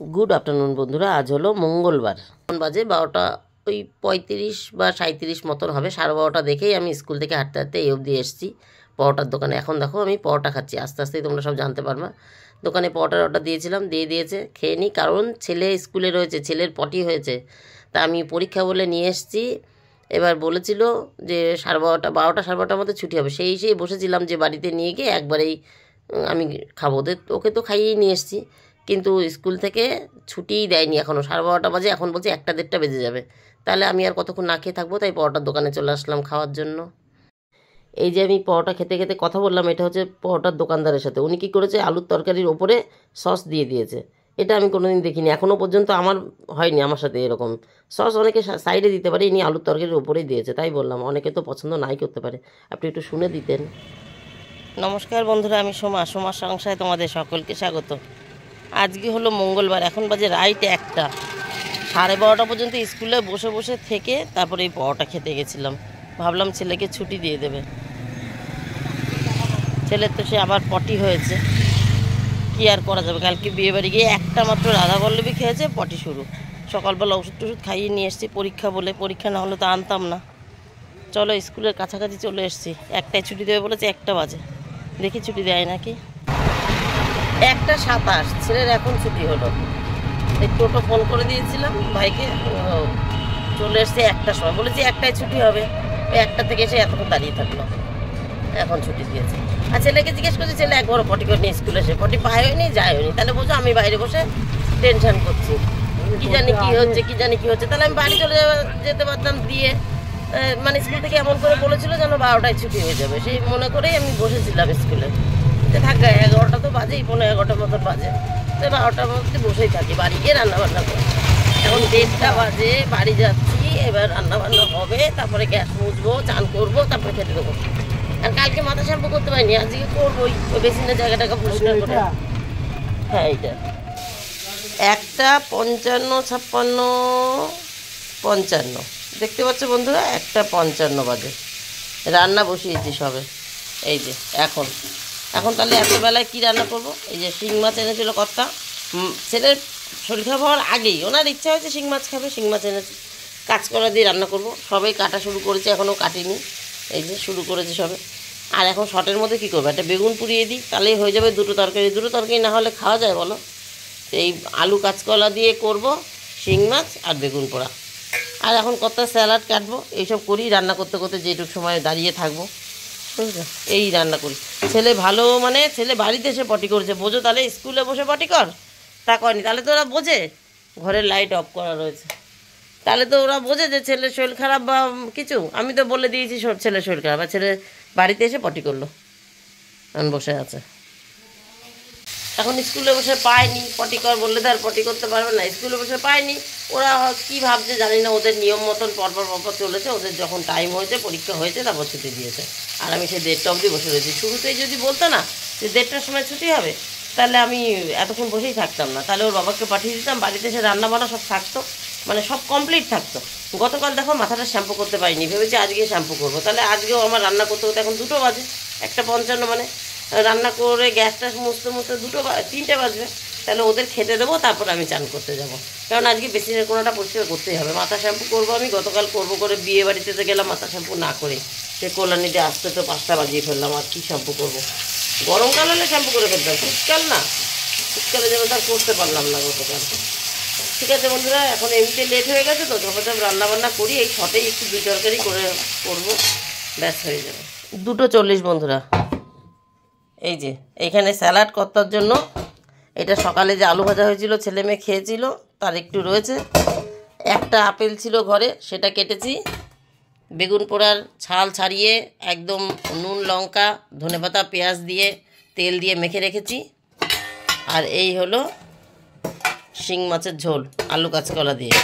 Good afternoon बंधुरा आज hello मंगलवार बाजे 12टा ওই 35 বা 37 মতন হবে 12:30 দেখেই আমি স্কুল থেকে হাঁটতে হাঁটতে এই অবধি এসেছি পরোটার দোকানে। এখন দেখো আমি পরোটা খাচ্ছি, আস্তে আস্তেই তোমরা সব জানতে পারবা। দোকানে পরোটার অর্ডার দিয়েছিলাম, দিয়ে দিয়েছে, খেয়ে নিই, কারণ ছেলে স্কুলে রয়েছে, ছেলের পটি হয়েছে, তা আমি পরীক্ষা বলে নিয়ে এসেছি। এবার বলেছিল যে 12:30 12টা 12:30টার মধ্যে ছুটি হবে, সেই বসেছিলাম যে বাড়িতে নিয়ে গিয়ে একবারেই আমি খাবো। ওকে তো খাইয়েই নিয়ে এসেছি, কিন্তু স্কুল থেকে ছুটিই দেয়নি এখনও, 12:30 বাজে, এখন বলছে 1টা 1:30 বেজে যাবে। তাহলে আমি আর কতক্ষণ না খেয়ে থাকবো, তাই পরোটার দোকানে চলে আসলাম খাওয়ার জন্য। এই যে আমি পরোটা খেতে খেতে কথা বললাম, এটা হচ্ছে পরোটার দোকানদারের সাথে। উনি কী করেছে, আলুর তরকারির ওপরে সস দিয়ে দিয়েছে। এটা আমি কোনোদিন দেখিনি, এখনও পর্যন্ত আমার হয়নি আমার সাথে এরকম। সস অনেকে সাইডে দিতে পারে, ইনি আলুর তরকারির ওপরেই দিয়েছে, তাই বললাম অনেকে তো পছন্দ নাই করতে পারে, আপনি একটু শুনে দিতেন। নমস্কার বন্ধুরা, আমি সোমার সংসারে তোমাদের সকলকে স্বাগত। আজকে হলো মঙ্গলবার, এখন বাজে রাইট 1টা। 12:30 পর্যন্ত স্কুলে বসে বসে থেকে তারপরে এই পরোটা খেতে গেছিলাম। ভাবলাম ছেলেকে ছুটি দিয়ে দেবে, ছেলের তো সে আবার পটি হয়েছে, কি আর করা যাবে। কালকে বিয়েবাড়ি গিয়ে একটা মাত্র রাধা বল্লভী খেয়েছে, পটি শুরু। সকালবেলা ওষুধ টষুধ খাইয়ে নিয়ে এসেছি পরীক্ষা বলে, পরীক্ষা না হলে তো আনতাম না। চলো স্কুলের কাছাকাছি চলে এসেছি, 1টায় ছুটি দেবে বলেছে, 1টা বাজে, দেখি ছুটি দেয় নাকি। 1:27, ছেলের এখন ছুটি হলো। এই টোটো ফোন করে দিয়েছিলাম ভাইকে, চলে এসছে 1টার সময়, বলেছি 1টায় ছুটি হবে, ওই 1টা থেকে এসে এতক্ষণ দাঁড়িয়ে থাকলো, এখন ছুটি দিয়েছে। আর ছেলেকে জিজ্ঞেস করছি, ছেলে একবারও পটি করে নিয়ে স্কুলে এসে পটি পায় হয়নি, যায় হয়নি। তাহলে বলছো আমি বাইরে বসে টেনশন করছি, কি জানি কি হচ্ছে। তাহলে আমি বাড়ি চলে যেতে পারতাম দিয়ে, মানে স্কুল থেকে এমন করে বলেছিল যেন 12টায় ছুটি হয়ে যাবে, সেই মনে করেই আমি বসেছিলাম স্কুলে। থাকা 11টা তো বাজেই, 11:15 মতো বাজে, তো 12টার মধ্যে বসেই থাকি, বাড়ি গিয়ে রান্নাবান্না করি। এখন 1:30টা বাজে, বাড়ি যাচ্ছি, এবার রান্নাবান্না হবে, তারপরে গ্যাস মুছবো, চান করবো, তারপরে খেতে দেবো। আর কালকে মাথা শ্যাম্পু করতে পারিনি, আজকে করবোই, ওই বেসিনের জায়গাটাকে পরিষ্কার করে। হ্যাঁ, এইটা 1টা 55 56 55 দেখতে পাচ্ছ বন্ধুরা, 1:55 বাজে। রান্না বসিয়েছি সবে, এই যে এখন তাহলে এত বেলায় কী রান্না করব। এই যে শিং মাছ এনেছিল কর্তা, ছেলের শরীর খারাপ হওয়ার আগেই ওনার ইচ্ছা হয়েছে শিং মাছ খাবে, শিং মাছ এনেছে, কাঁচকলা দিয়ে রান্না করব। সবাই কাটা শুরু করেছে, এখনও কাটিনি, এই যে শুরু করেছে সবে। আর এখন শর্টের মধ্যে কী করবো, একটা বেগুন পুড়িয়ে দিই, তাহলেই হয়ে যাবে দুটো তরকারি না হলে খাওয়া যায় বলো। এই আলু কাঁচকলা দিয়ে করব, শিং মাছ আর বেগুন পোড়া। আর এখন কর্তা স্যালাড কাটবো, এইসব করি, রান্না করতে করতে যেটুকু সময় দাঁড়িয়ে থাকবো, বুঝলো, এই রান্না করি। ছেলে ভালো, মানে ছেলে বাড়িতে এসে পটি করেছে, বোঝো, তাহলে স্কুলে বসে পটি কর, তা করেনি। তাহলে তো ওরা বোঝে, ঘরের লাইট অফ করা রয়েছে, তাহলে তো ওরা বোঝে যে ছেলের শরীর খারাপ বা কিছু। আমি তো বলে দিয়েছি ছেলের শরীর খারাপ, আর ছেলে বাড়িতে এসে পটি করলো, এখন বসে আছে। এখন স্কুলে বসে পায়নি, পটি কর বললে তো আর পটি করতে পারবে না, স্কুলে বসে পায়নি। ওরা কী ভাবছে জানি না, ওদের নিয়ম মতন পরপর চলেছে, ওদের যখন টাইম হয়েছে, পরীক্ষা হয়েছে, তারপর ছুটি দিয়েছে। আর আমি সেই 1:30টা অবধি বসে রয়েছি। শুরুতেই যদি বলতো না যে 1:30টার সময় ছুটি হবে, তাহলে আমি এতক্ষণ বসেই থাকতাম না, তাহলে ওর বাবাকে পাঠিয়ে দিতাম, বাড়িতে এসে রান্না বান্না সব থাকতো, মানে সব কমপ্লিট থাকতো। গতকাল দেখো মাথাটা শ্যাম্পু করতে পারিনি, ভেবেছি আজকে শ্যাম্পু করবো, তাহলে আজকেও আমার রান্না করতে করতে এখন 2টো বাজে, 1:55, মানে রান্না করে গ্যাসটা মুছতে 3টে বাজবে। তাহলে ওদের খেতে দেবো, তারপর আমি চান করতে যাব, কারণ আজকে বেসিনের কোনোটা পরিষ্কার করতেই হবে। মাথা শ্যাম্পু করবো আমি, গতকাল করবো করে বিয়ে বাড়িতে তো গেলাম মাথা শ্যাম্পু না করে, সে কল্যাণীতে আসতে তো 5টা বাজিয়ে ফেললাম, আর কি শ্যাম্পু করবো। গরমকাল হলে শ্যাম্পু করে ফেলতাম, শীতকালে যেন তার করতে পারলাম না গতকাল। ঠিক আছে বন্ধুরা, এখন এমনিতে লেট হয়ে গেছে তো, যখন রান্নাবান্না করি এই শটেই একটু 2 তরকারি করবো, ব্যাস হয়ে যাবে। 2:40 বন্ধুরা। এই যে এইখানে স্যালাড করার জন্য, এটা সকালে যে আলু ভাজা হয়েছিল, ছেলে মেয়ে খেয়েছিল, তার একটু রয়েছে। একটা আপেল ছিল ঘরে, সেটা কেটেছি, বেগুন পোড়ার ছাল ছাড়িয়ে একদম নুন লঙ্কা ধনেপাতা পেঁয়াজ দিয়ে তেল দিয়ে মেখে রেখেছি। আর এই হলো শিং মাছের ঝোল আলু কাঁচকলা দিয়ে।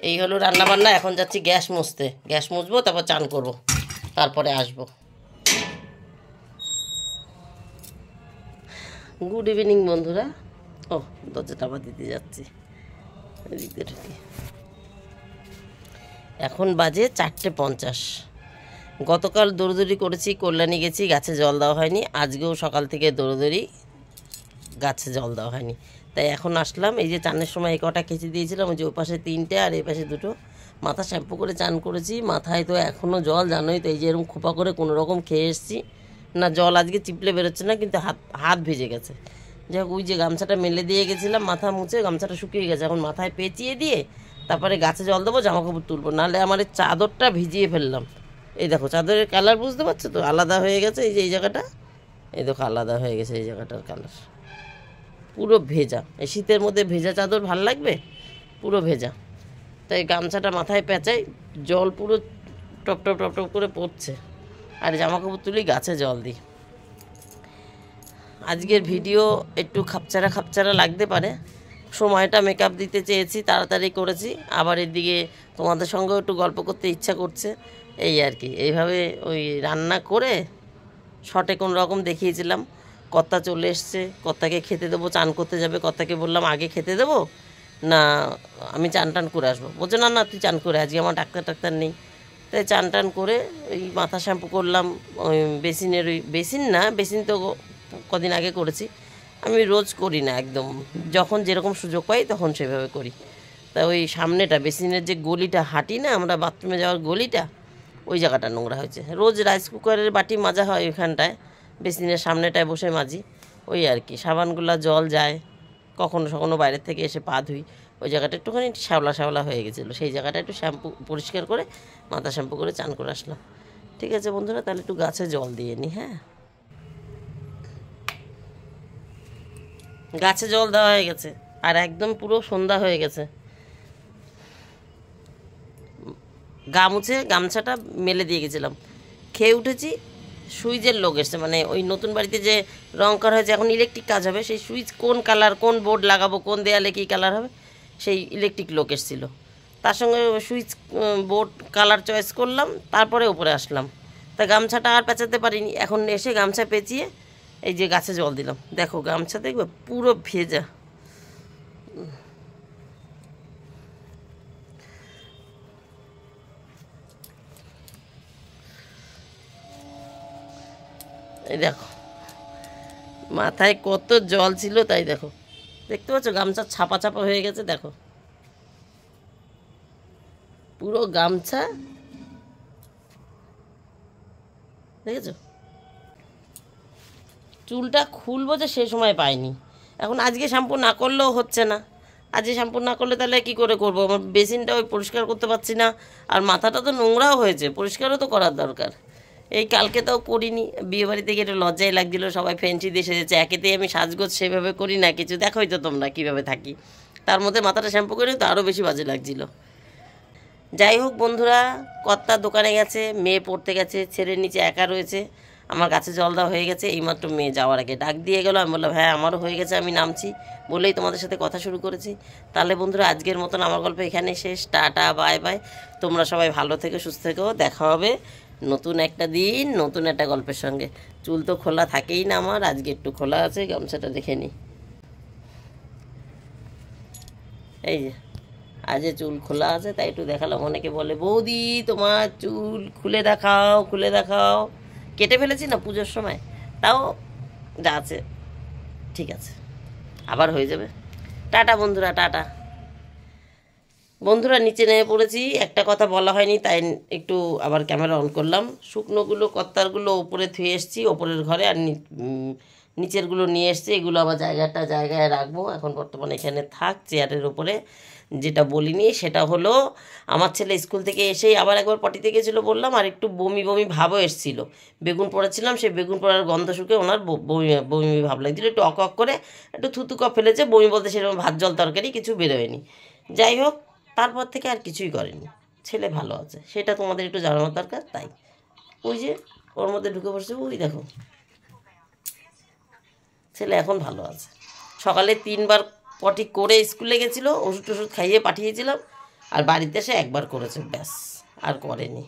এই হলো রান্নাবান্না। এখন যাচ্ছি গ্যাস মুছবো, তারপর চান করব, তারপরে আসবো। গুড ইভিনিং বন্ধুরা। ও, দরজাটা আবার দিতে যাচ্ছি, এখন বাজে 4:50। গতকাল দৌড়দৌড়ি করেছি, কল্যাণী গেছি, গাছে জল দেওয়া হয়নি, আজকেও সকাল থেকে দৌড়দৌড়ি গাছে জল দেওয়া হয়নি। তাই এখন আসলাম, এই যে চানের সময় এই কটা কেচে দিয়েছিলাম, ওই যে ওই পাশে 3টে আর এই পাশে 2টো। মাথা শ্যাম্পু করে চান করেছি, মাথায় তো এখনও জল, জানোই তো, এই যে এরকম খোপা করে কোনো রকম খেয়ে এসেছি না, জল আজকে চিপলে বেরোচ্ছে না, কিন্তু হাত হাত ভিজে গেছে। যাই হোক, ওই যে গামছাটা মেলে দিয়ে গেছিলাম মাথা মুছে, গামছাটা শুকিয়ে গেছে, এখন মাথায় পেঁচিয়ে দিয়ে তারপরে গাছে জল দেবো, জামাকাপড় তুলবো, নাহলে আমার এই চাদরটা ভিজিয়ে ফেললাম। এই দেখো চাদরের কালার বুঝতে পারছো তো, আলাদা হয়ে গেছে, এই যে এই জায়গাটা, এই দেখো আলাদা হয়ে গেছে এই জায়গাটার কালার, পুরো ভেজা। এই শীতের মধ্যে ভেজা চাদর ভাল লাগবে? পুরো ভেজা। তাই গামছাটা মাথায় পেঁচাই, জল পুরো টপ টপ টপ টপ করে পড়ছে, আর জামাকাপড় তুলি গাছে জল দিই। আজকের ভিডিও একটু খাপচারা খাপচারা লাগতে পারে, সময়টা মেকআপ দিতে চেয়েছি, তাড়াতাড়ি করেছি, আবার এদিকে তোমাদের সঙ্গেও একটু গল্প করতে ইচ্ছা করছে, এই আর কি। এইভাবে ওই রান্না করে শর্টে কোনো রকম দেখিয়েছিলাম। কর্তা চলে এসছে, কর্তাকে খেতে দেবো, চান করতে যাবে, কর্তাকে বললাম আগে খেতে দেবো না আমি চান টান করে আসবো, বলছে না না তুই চান করে, আজকে আমার ডাক্তার নেই। তাই চান টান করে ওই মাথা শ্যাম্পু করলাম, ওই বেসিনের, ওই বেসিন তো কদিন আগে করেছি, আমি রোজ করি না, একদম যখন যেরকম সুযোগ পাই তখন সেভাবে করি। তা ওই সামনেটা বেসিনের যে গলিটা হাঁটি না আমরা, বাথরুমে যাওয়ার গলিটা, ওই জায়গাটা নোংরা হয়েছে। রোজ রাইস কুকারের বাটি মাজা হয় ওইখানটায়, বেসিনের সামনেটায় বসে মাজি, ওই আর কি। সাবানগুলা জল যায়, কখনো বাইরের থেকে এসে পা ধুই, ওই জায়গাটা একটুখানি শ্যাওলা শ্যাওলা হয়ে গেছিলো, সেই জায়গাটা একটু শ্যাম্পু পরিষ্কার করে মাথা শ্যাম্পু করে চান করে আসলাম। ঠিক আছে বন্ধুরা, তাহলে একটু গাছে জল দিয়ে নিই। হ্যাঁ, গাছে জল দেওয়া হয়ে গেছে, আর একদম পুরো সন্ধ্যা হয়ে গেছে। গা মুছে গামছাটা মেলে দিয়ে গেছিলাম, খেয়ে উঠেছি, সুইচের লোক এসছে, মানে ওই নতুন বাড়িতে যে রং করা হয়েছে, এখন ইলেকট্রিক কাজ হবে, সেই সুইচ কোন কালার, কোন বোর্ড লাগাবো, কোন দেয়ালে কী কালার হবে, সেই ইলেকট্রিক লোক এসেছিল, তার সঙ্গে সুইচ বোর্ড কালার চয়েস করলাম, তারপরে উপরে আসলাম। তা গামছাটা আর পেঁচাতে পারিনি, এখন এসে গামছা পেঁচিয়ে এই যে গাছে জল দিলাম। দেখো গামছা দেখবে পুরো ভেজা। এই দেখো মাথায় কত জল ছিল, তাই দেখো, দেখতে পাচ্ছ গামছা ছাপা ছাপা হয়ে গেছে, দেখো পুরো গামছা, দেখেছো? চুলটা খুলবো যে সে সময় পাইনি, এখন আজকে শ্যাম্পু না করলেও হচ্ছে না, আজকে শ্যাম্পু না করলে তাহলে কী করে করবো? আমার বেসিনটা ওই পরিষ্কার করতে পারছি না, আর মাথাটা তো নোংরাও হয়েছে, পরিষ্কারও তো করার দরকার। এই কালকে তাও করিনি, বিয়েবাড়িতে গিয়ে একটু লজ্জাই লাগছিলো, সবাই ফ্যান্সি দিয়ে সেজেছে, একেতেই আমি সাজগোজ সেভাবে করি না কিছু, দেখোই তো তোমরা কীভাবে থাকি, তার মধ্যে মাথাটা শ্যাম্পু করে তো আরও বেশি বাজে লাগছিলো। যাই হোক বন্ধুরা, কর্তা দোকানে গেছে, মেয়ে পড়তে গেছে, ছেলের নিচে একা রয়েছে, আমার গাছে জল দেওয়া হয়ে গেছে, এইমাত্র মেয়ে যাওয়ার আগে ডাক দিয়ে গেল, আমি বললাম হ্যাঁ আমারও হয়ে গেছে, আমি নামছি, বলেই তোমাদের সাথে কথা শুরু করেছি। তাহলে বন্ধুরা আজকের মতন আমার গল্প এখানে শেষ, টাটা বাই বাই, তোমরা সবাই ভালো থেকো, সুস্থ থেকো, দেখা হবে নতুন একটা দিন নতুন একটা গল্পের সঙ্গে। চুল তো খোলা থাকেই না আমার, আজকে একটু খোলা আছে, গামছাটা দেখে নিই, এই যে আজ চুল খোলা আছে, তাই একটু দেখালাম। অনেকে বলে বৌদি তোমার চুল খুলে দেখাও, খুলে দেখাও, কেটে ফেলেছি না পুজোর সময়, তাও যা আছে ঠিক আছে, আবার হয়ে যাবে। টাটা বন্ধুরা, টাটা। বন্ধুরা নিচে নেমে পড়েছি, একটা কথা বলা হয়নি, তাই একটু আবার ক্যামেরা অন করলাম। শুকনোগুলো কত্তারগুলো ওপরে থুয়ে এসেছি ওপরের ঘরে, আর নিচেরগুলো নিয়ে এসেছি, এগুলো আবার জায়গায় রাখবো। এখন বর্তমানে এখানে থাক চেয়ারের ওপরে। যেটা বলিনি সেটা হলো, আমার ছেলে স্কুল থেকে এসেই আবার একবার পটিতে গেছিলো বললাম, আর একটু বমি বমি ভাবও এসেছিলো, বেগুন পোড়াচ্ছিলাম, সেই বেগুন পোড়ার গন্ধ শুকে ওনার বমি বমি ভাব লাগছিল, একটু অক করে একটু থুতু কপ ফেলেছে, বমি বলতে সেরকম ভাত জল তরকারি কিছু বেরোয়নি। যাই হোক, তারপর থেকে আর কিছুই করেনি, ছেলে ভালো আছে, সেটা তোমাদের একটু জানানোর দরকার। তাই ওই যে ওর মধ্যে ঢুকে পড়ছে, ওই দেখো ছেলে এখন ভালো আছে। সকালে 3বার পটি করে স্কুলে গেছিলো, ওষুধ টষুধ খাইয়ে পাঠিয়েছিলাম, আর বাড়িতে এসে একবার করেছে, ব্যাস আর করেনি।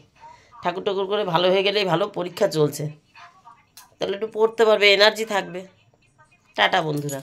ঠাকুর ঠাকুর করে ভালো হয়ে গেলেই ভালো, পরীক্ষা চলছে, তাহলে একটু পড়তে পারবে, এনার্জি থাকবে। টাটা বন্ধুরা।